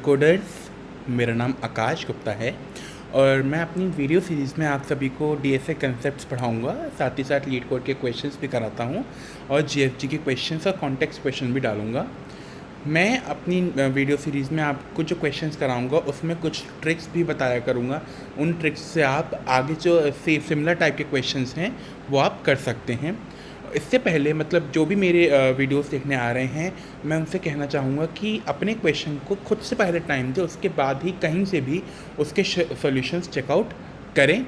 Coders, मेरा नाम आकाश गुप्ता है और मैं अपनी वीडियो सीरीज़ में आप सभी को डीएसए कंसेप्ट्स पढ़ाऊंगा, साथ ही साथ लीड कोड के क्वेश्चंस भी कराता हूं और जीएफजी के क्वेश्चंस और कॉन्टेक्स्ट क्वेश्चन भी डालूंगा। मैं अपनी वीडियो सीरीज़ में आपको जो क्वेश्चंस कराऊंगा उसमें कुछ ट्रिक्स भी बताया करूंगा। उन ट्रिक्स से आप आगे जो सिमिलर टाइप के क्वेश्चंस हैं वो आप कर सकते हैं। इससे पहले मतलब जो भी मेरे वीडियोस देखने आ रहे हैं, मैं उनसे कहना चाहूँगा कि अपने क्वेश्चन को खुद से पहले टाइम दें, उसके बाद ही कहीं से भी उसके सॉल्यूशंस चेकआउट करें।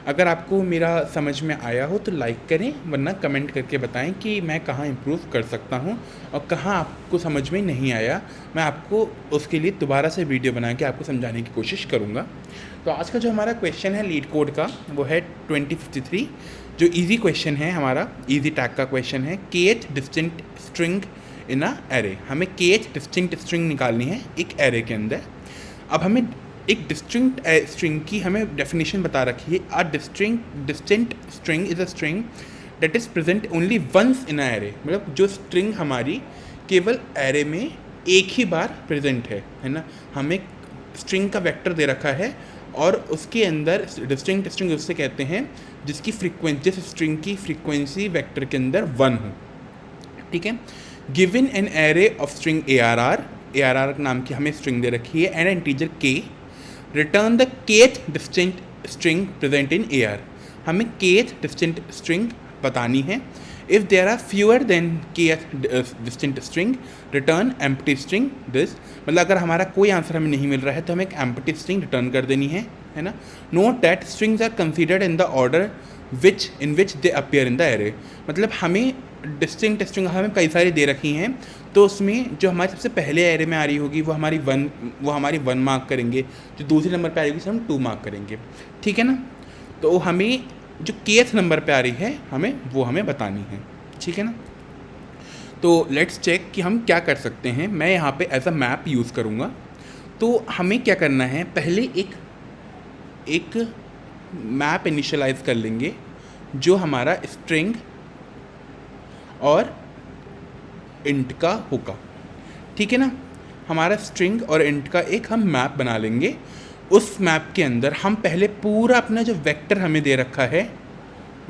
अगर आपको मेरा समझ में आया हो तो लाइक करें, वरना कमेंट करके बताएं कि मैं कहाँ इम्प्रूव कर सकता हूँ और कहाँ आपको समझ में नहीं आया। मैं आपको उसके लिए दोबारा से वीडियो बना के आपको समझाने की कोशिश करूँगा। तो आज का जो हमारा क्वेश्चन है लीड कोड का, वो है 2053। जो इजी क्वेश्चन है, हमारा इजी टैग का क्वेश्चन है। kth distinct string in a array. हमें kth डिस्टिंक्ट स्ट्रिंग निकालनी है एक एरे के अंदर। अब हमें एक डिस्टिंक्ट स्ट्रिंग की हमें डेफिनेशन बता रखी है। A distinct string is a string that is present only once in a array. मतलब जो स्ट्रिंग हमारी केवल एरे में एक ही बार प्रेजेंट है ना। हमें स्ट्रिंग का वेक्टर दे रखा है और उसके अंदर डिस्टिंक्ट स्ट्रिंग उससे कहते हैं जिसकी फ्रीक्वेंसी, जिस स्ट्रिंग की फ्रीक्वेंसी वेक्टर के अंदर 1 हो। ठीक है। Given an array of string ARR नाम की हमें स्ट्रिंग दे रखी है and integer k, return the kth distinct string present in AR। हमें kth डिस्टिंक्ट स्ट्रिंग बतानी है। If there are fewer than kth distinct string, return empty string this. मतलब अगर हमारा कोई आंसर हमें नहीं मिल रहा है तो हमें एक एम्प्टी स्ट्रिंग रिटर्न कर देनी है ना। Note that strings are considered in the order in which they appear in the array. मतलब हमें डिस्टिंक्ट स्ट्रिंग हमें कई सारी दे रखी हैं, तो उसमें जो हमारे सबसे पहले एरे में आ रही होगी वो हमारी 1 मार्क करेंगे, जो दूसरे नंबर पे आ रही होगी उसे हम 2 मार्क करेंगे। ठीक है ना। तो हमें जो kth नंबर पे आ रही है हमें बतानी है। ठीक है ना। तो लेट्स चेक कि हम क्या कर सकते हैं। मैं यहाँ पे एज अ मैप यूज़ करूँगा। तो हमें क्या करना है, पहले एक मैप इनिशियलाइज कर लेंगे जो हमारा स्ट्रिंग और इंट का होगा। ठीक है ना। हमारा स्ट्रिंग और इंट का एक हम मैप बना लेंगे। उस मैप के अंदर हम पहले पूरा अपना जो वेक्टर हमें दे रखा है,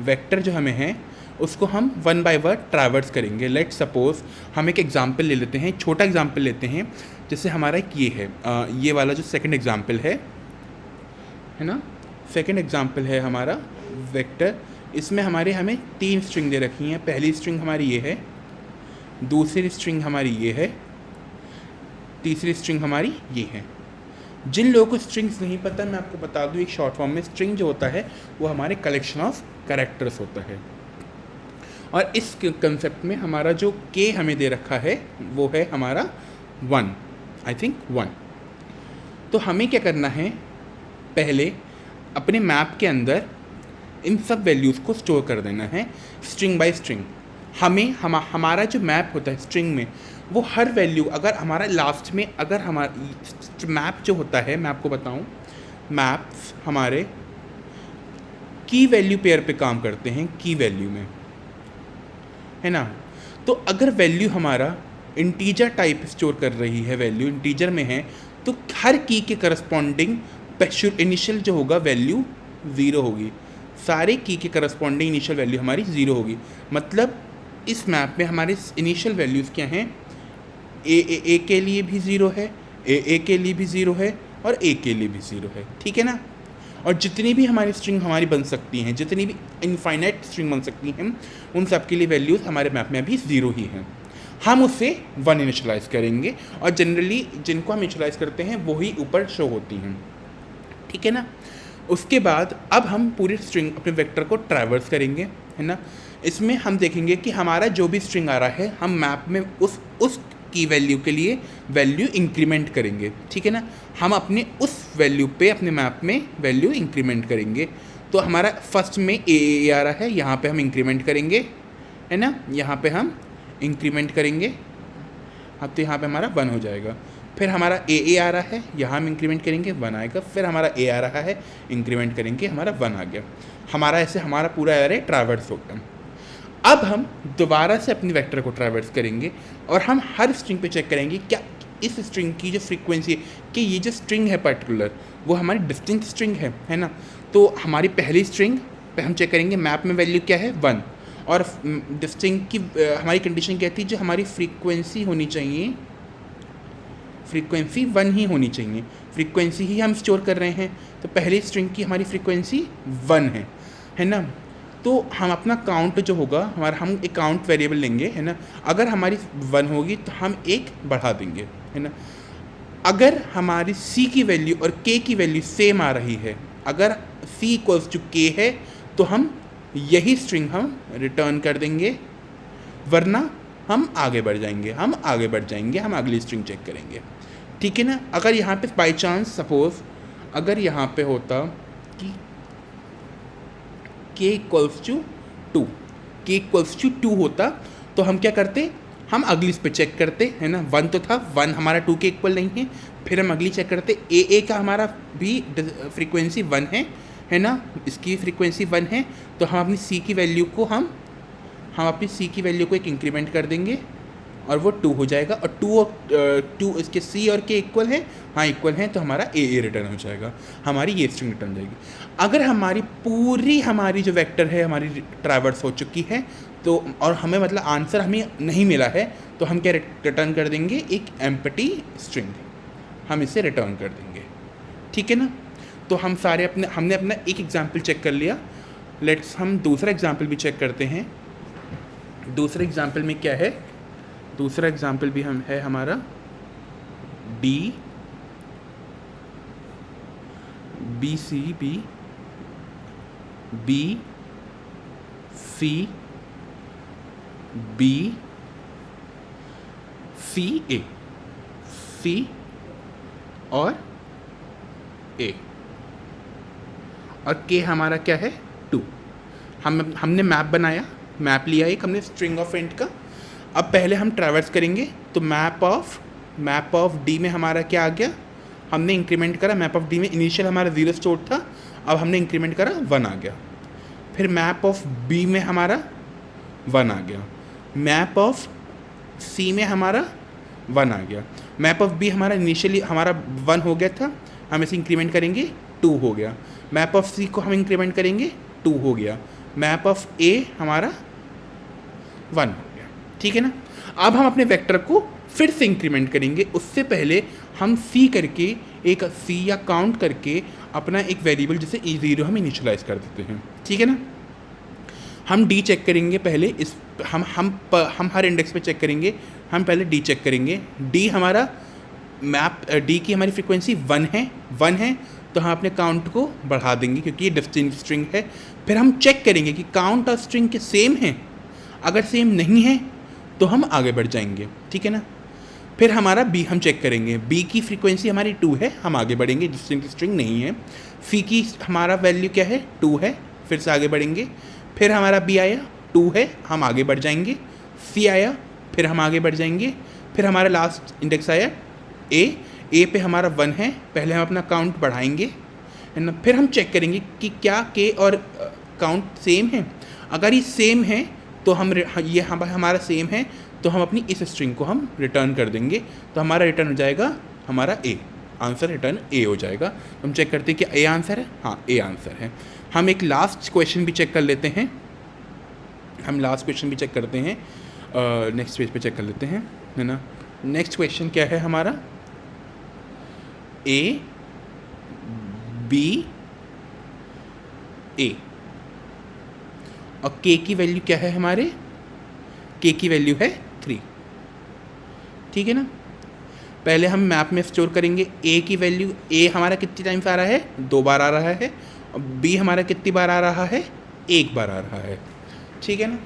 वेक्टर जो हमें है उसको हम 1 बाय 1 ट्रैवर्स करेंगे। लेट्स सपोज हम एक एग्जांपल ले लेते हैं, छोटा एग्जांपल लेते हैं। जैसे हमारा एक ये है, ये वाला जो सेकंड एग्जांपल है ना। सेकंड एग्जांपल है हमारा वेक्टर। इसमें हमें 3 स्ट्रिंग दे रखी हैं। पहली स्ट्रिंग हमारी ये है, दूसरी स्ट्रिंग हमारी ये है, तीसरी स्ट्रिंग हमारी ये है। जिन लोगों को स्ट्रिंग्स नहीं पता, मैं आपको बता दूं, एक शॉर्ट फॉर्म में स्ट्रिंग जो होता है वो हमारे कलेक्शन ऑफ कैरेक्टर्स होता है। और इस कंसेप्ट में हमारा जो k हमें दे रखा है वो है हमारा 1, आई थिंक 1। तो हमें क्या करना है, पहले अपने मैप के अंदर इन सब वैल्यूज़ को स्टोर कर देना है स्ट्रिंग बाय स्ट्रिंग। हमारा जो मैप होता है स्ट्रिंग में, वो हर वैल्यू अगर हमारा लास्ट में, अगर हमारा मैप जो होता है, मैं आपको बताऊं, मैप्स हमारे की वैल्यू पेयर पे काम करते हैं, की वैल्यू में, है ना। तो अगर वैल्यू हमारा इंटीजर टाइप स्टोर कर रही है, वैल्यू इंटीजर में है, तो हर की के करस्पॉन्डिंग इनिशियल जो होगा वैल्यू 0 होगी। सारे की के करस्पॉन्डिंग इनिशियल वैल्यू हमारी 0 होगी। मतलब इस मैप में हमारे इनिशियल वैल्यूज़ क्या हैं, ए के लिए भी 0 है, ए के लिए भी 0 है और ए के लिए भी 0 है। ठीक है ना। और जितनी भी हमारी स्ट्रिंग हमारी बन सकती हैं, जितनी भी इनफाइनाइट स्ट्रिंग बन सकती हैं, उन सब के लिए वैल्यूज़ हमारे मैप में अभी 0 ही हैं। हम उसे 1 इनिशियलाइज़ करेंगे और जनरली जिनको हम इनिशियलाइज़ करते हैं वही ऊपर शो होती हैं। ठीक है ना। उसके बाद अब हम पूरी स्ट्रिंग, अपने वेक्टर को ट्रैवर्स करेंगे, है ना। इसमें हम देखेंगे कि हमारा जो भी स्ट्रिंग आ रहा है, हम मैप में उस की वैल्यू के लिए वैल्यू इंक्रीमेंट करेंगे। ठीक है ना। हम अपने उस वैल्यू पे अपने मैप में वैल्यू इंक्रीमेंट करेंगे। तो हमारा फर्स्ट में ए आ रहा है, यहाँ पे हम इंक्रीमेंट करेंगे, है ना। यहाँ पे हम इंक्रीमेंट करेंगे, अब तो यहाँ पे हमारा 1 हो जाएगा। फिर हमारा ए आ रहा है, यहाँ हम इंक्रीमेंट करेंगे, 1 आएगा। फिर हमारा ए आ रहा है, इंक्रीमेंट करेंगे, हमारा 1 आ गया। हमारा ऐसे हमारा पूरा एरे ट्रैवर्स होगा। अब हम दोबारा से अपनी वेक्टर को ट्रैवर्स करेंगे और हम हर स्ट्रिंग पे चेक करेंगे क्या इस स्ट्रिंग की जो फ्रीक्वेंसी है कि ये जो स्ट्रिंग है पर्टिकुलर वो हमारी डिस्टिंक्ट स्ट्रिंग है ना। तो हमारी पहली स्ट्रिंग पे हम चेक करेंगे मैप में वैल्यू क्या है 1, और डिस्टिंक्ट की हमारी कंडीशन क्या थी, जो हमारी फ्रीक्वेंसी होनी चाहिए, फ्रीक्वेंसी 1 ही होनी चाहिए, फ्रीक्वेंसी ही हम स्टोर कर रहे हैं। तो पहली स्ट्रिंग की हमारी फ्रीक्वेंसी 1 है ना। तो हम अपना काउंट जो होगा हमारा, हम एक काउंट वेरिएबल लेंगे है ना। अगर हमारी 1 होगी तो हम 1 बढ़ा देंगे है ना। अगर हमारी c की वैल्यू और k की वैल्यू सेम आ रही है, अगर c इक्वल्स टू k है तो हम यही स्ट्रिंग हम रिटर्न कर देंगे, वरना हम आगे बढ़ जाएंगे, हम अगली स्ट्रिंग चेक करेंगे, ठीक है ना। अगर यहाँ पे बाई चांस सपोज अगर यहाँ पे होता कि k इक्वल्स टू 2 होता तो हम क्या करते, हम अगली इस पे चेक करते है ना। 1 तो था, 1 हमारा 2 के इक्वल नहीं है, फिर हम अगली चेक करते, ए का हमारा भी फ्रीक्वेंसी 1 है ना, इसकी फ्रीक्वेंसी 1 है। तो हम अपनी c की वैल्यू को हम अपनी c की वैल्यू को एक इंक्रीमेंट कर देंगे और वो 2 हो जाएगा, और 2 इसके c और k इक्वल है, हाँ इक्वल हैं, तो हमारा ए रिटर्न हो जाएगा, हमारी ये स्ट्रिंग रिटर्न हो जाएगी। अगर हमारी जो वेक्टर है हमारी ट्रैवर्स हो चुकी है तो, और हमें मतलब आंसर हमें नहीं मिला है, तो हम क्या रिटर्न कर देंगे, एक एम्प्टी स्ट्रिंग हम इसे रिटर्न कर देंगे, ठीक है ना। तो हमने अपना एक एग्जाम्पल चेक कर लिया। लेट्स हम दूसरा एग्जाम्पल भी चेक करते हैं। दूसरे एग्जाम्पल में क्या है, दूसरा एग्जाम्पल भी है हमारा D B C B B C B C A, C और ए, और के हमारा क्या है 2। हमने मैप बनाया, मैप लिया एक हमने स्ट्रिंग ऑफ इंट का। अब पहले हम ट्रैवर्स करेंगे, तो मैप ऑफ डी में हमारा क्या आ गया, हमने इंक्रीमेंट करा। मैप ऑफ डी में इनिशियल हमारा 0 स्टोर था, अब हमने इंक्रीमेंट करा 1 आ गया। फिर मैप ऑफ बी में हमारा 1 आ गया, मैप ऑफ सी में हमारा 1 आ गया। मैप ऑफ बी हमारा इनिशियली हमारा 1 हो गया था, हम इसे इंक्रीमेंट करेंगे 2 हो गया। मैप ऑफ सी को हम इंक्रीमेंट करेंगे 2 हो गया। मैप ऑफ ए हमारा 1 हो गया, ठीक है ना। अब हम अपने वेक्टर को फिर से इंक्रीमेंट करेंगे, उससे पहले हम सी करके एक सी या काउंट करके अपना एक वेरिएबल जैसे E0 हम इनिशियलाइज कर देते हैं, ठीक है ना। हम डी चेक करेंगे पहले, इस हम हर इंडेक्स पे चेक करेंगे। हम पहले डी चेक करेंगे, डी हमारा मैप डी की हमारी फ्रीक्वेंसी 1 है, तो हम अपने काउंट को बढ़ा देंगे क्योंकि ये डिस्टिंक्ट स्ट्रिंग है। फिर हम चेक करेंगे कि काउंट और स्ट्रिंग के सेम हैं, अगर सेम नहीं है तो हम आगे बढ़ जाएंगे, ठीक है ना। फिर हमारा बी हम चेक करेंगे, बी की फ्रीक्वेंसी हमारी 2 है, हम आगे बढ़ेंगे, डिस्टिंक्ट स्ट्रिंग नहीं है। सी की हमारा वैल्यू क्या है 2 है, फिर से आगे बढ़ेंगे। फिर हमारा बी आया 2 है, हम आगे बढ़ जाएंगे। सी आया, फिर हम आगे बढ़ जाएंगे। फिर हमारा लास्ट इंडेक्स आया ए पे हमारा 1 है, पहले हम अपना काउंट बढ़ाएंगे है ना। फिर हम चेक करेंगे कि क्या के और काउंट सेम है। अगर ये सेम है तो हमारा सेम है तो हम अपनी इस स्ट्रिंग को हम रिटर्न कर देंगे, तो हमारा रिटर्न हो जाएगा हमारा ए, आंसर रिटर्न ए हो जाएगा। तो हम चेक करते हैं कि ए आंसर है, हाँ ए आंसर है। हम एक लास्ट क्वेश्चन भी चेक कर लेते हैं, नेक्स्ट पेज पे चेक कर लेते हैं है ना। नेक्स्ट क्वेश्चन क्या है हमारा, ए बी ए, और के की वैल्यू क्या है हमारे, के की वैल्यू है 3, ठीक है ना। पहले हम मैप में स्टोर करेंगे ए की वैल्यू, ए हमारा कितनी टाइम्स आ रहा है 2 बार आ रहा है, और बी हमारा कितनी बार आ रहा है 1 बार आ रहा है, ठीक है ना।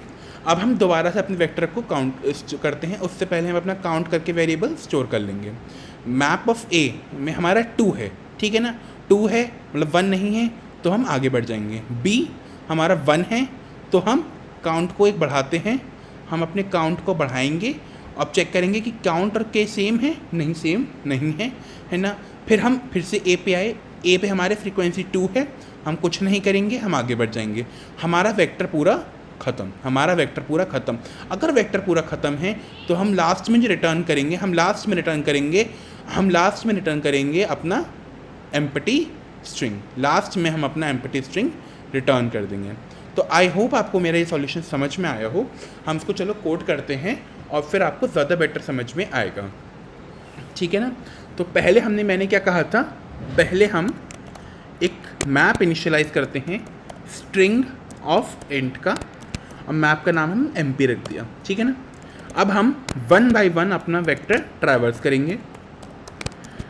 अब हम दोबारा से अपने वेक्टर को काउंट करते हैं, उससे पहले हम अपना काउंट करके वेरिएबल स्टोर कर लेंगे। मैप ऑफ ए में हमारा 2 है, ठीक है ना, 2 है मतलब 1 नहीं है तो हम आगे बढ़ जाएंगे। बी हमारा 1 है तो हम काउंट को एक बढ़ाते हैं, हम अपने काउंट को बढ़ाएंगे। अब चेक करेंगे कि काउंट और के सेम है, नहीं सेम नहीं है ना। फिर हम फिर से ए पे आए, ए पे हमारे फ्रीक्वेंसी 2 है, हम कुछ नहीं करेंगे, हम आगे बढ़ जाएंगे। हमारा वेक्टर पूरा ख़त्म, हमारा वेक्टर पूरा ख़त्म। अगर वेक्टर पूरा ख़त्म है तो हम लास्ट में जो रिटर्न करेंगे, हम लास्ट में रिटर्न करेंगे अपना एम्प्टी स्ट्रिंग। लास्ट में हम अपना एम्प्टी स्ट्रिंग रिटर्न कर देंगे। तो आई होप आपको मेरा ये सॉल्यूशन समझ में आया हो। हम इसको चलो कोड करते हैं और फिर आपको ज़्यादा बेटर समझ में आएगा, ठीक है ना। तो पहले मैंने क्या कहा था, पहले हम एक मैप इनिशियलाइज करते हैं स्ट्रिंग ऑफ इंट का, और मैप का नाम हम एमपी रख दिया, ठीक है ना। अब हम 1 बाई 1 अपना वेक्टर ट्रैवर्स करेंगे।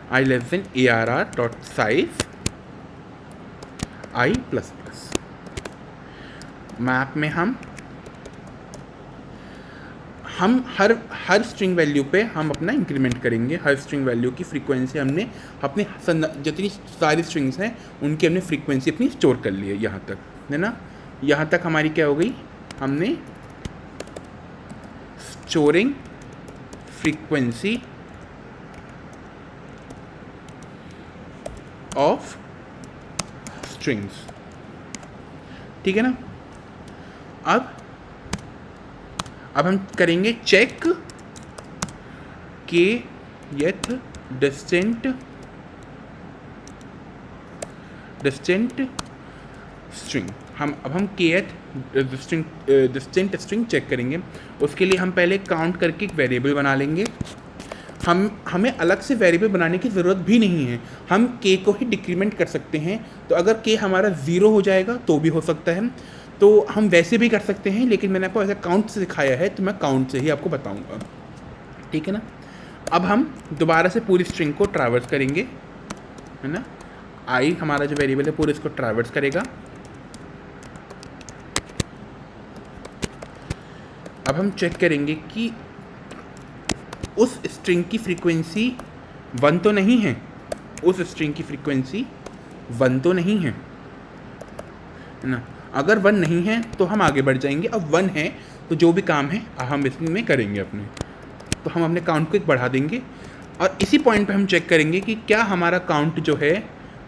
i less than arr.size i plus plus. Map में हम हर स्ट्रिंग वैल्यू पे हम अपना इंक्रीमेंट करेंगे। हर स्ट्रिंग वैल्यू की फ्रीक्वेंसी हमने अपने जितनी सारी स्ट्रिंग्स हैं उनकी हमने फ्रीक्वेंसी अपनी स्टोर कर ली है यहाँ तक, है ना। यहाँ तक हमारी क्या हो गई, हमने स्टोरिंग फ्रीक्वेंसी ऑफ स्ट्रिंग्स, ठीक है ना। अब हम करेंगे चेक के यथ डिस्टेंट स्ट्रिंग। हम के यथ डिस्टेंट स्ट्रिंग चेक करेंगे। उसके लिए हम पहले काउंट करके एक वेरिएबल बना लेंगे। हमें अलग से वेरिएबल बनाने की ज़रूरत भी नहीं है, हम के को ही डिक्रीमेंट कर सकते हैं। तो अगर के हमारा 0 हो जाएगा तो भी हो सकता है, तो हम वैसे भी कर सकते हैं, लेकिन मैंने आपको ऐसा काउंट से सिखाया है तो मैं काउंट से ही आपको बताऊंगा, ठीक है ना। अब हम दोबारा से पूरी स्ट्रिंग को ट्रैवर्स करेंगे, है ना। आई हमारा जो वेरिएबल है पूरे इसको ट्रैवर्स करेगा। अब हम चेक करेंगे कि उस स्ट्रिंग की फ्रीक्वेंसी 1 तो नहीं है, उस स्ट्रिंग की फ्रीक्वेंसी 1 तो नहीं है ना। अगर 1 नहीं है तो हम आगे बढ़ जाएंगे, अब 1 है तो जो भी काम है हम इसमें करेंगे अपने। तो हम अपने काउंट को एक बढ़ा देंगे और इसी पॉइंट पे हम चेक करेंगे कि क्या हमारा काउंट जो है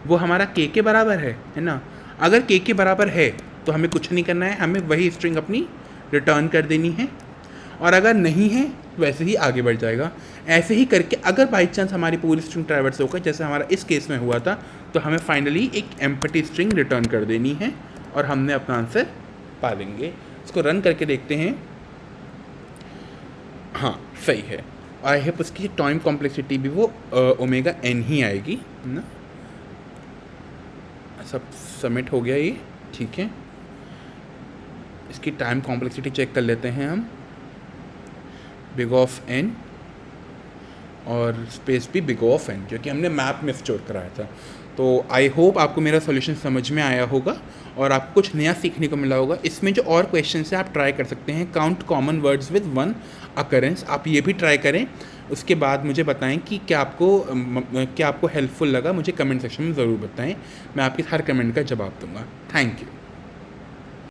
वो हमारा के बराबर है ना। अगर के बराबर है तो हमें कुछ नहीं करना है, हमें वही स्ट्रिंग अपनी रिटर्न कर देनी है, और अगर नहीं है वैसे ही आगे बढ़ जाएगा। ऐसे ही करके अगर बाई चांस हमारी पूरी स्ट्रिंग ट्रैवर्स होकर जैसे हमारा इस केस में हुआ था, तो हमें फाइनली एक एम्प्टी स्ट्रिंग रिटर्न कर देनी है और हमने अपना आंसर पा लेंगे। इसको रन करके देखते हैं। हाँ सही है। आई होप उसकी टाइम कॉम्प्लेक्सिटी भी वो ओमेगा n ही आएगी ना। सब सबमिट हो गया ये, ठीक है। इसकी टाइम कॉम्प्लेक्सिटी चेक कर लेते हैं हम। बिग ऑफ n और स्पेस भी बिग ऑफ n, जो कि हमने मैप में स्टोर कराया था। तो आई होप आपको मेरा सॉल्यूशन समझ में आया होगा और आपको कुछ नया सीखने को मिला होगा। इसमें जो और क्वेश्चन है आप ट्राई कर सकते हैं। Count common words with 1 occurrence, आप ये भी ट्राई करें। उसके बाद मुझे बताएं कि क्या आपको हेल्पफुल लगा। मुझे कमेंट सेक्शन में ज़रूर बताएं, मैं आपके हर कमेंट का जवाब दूंगा। Thank you.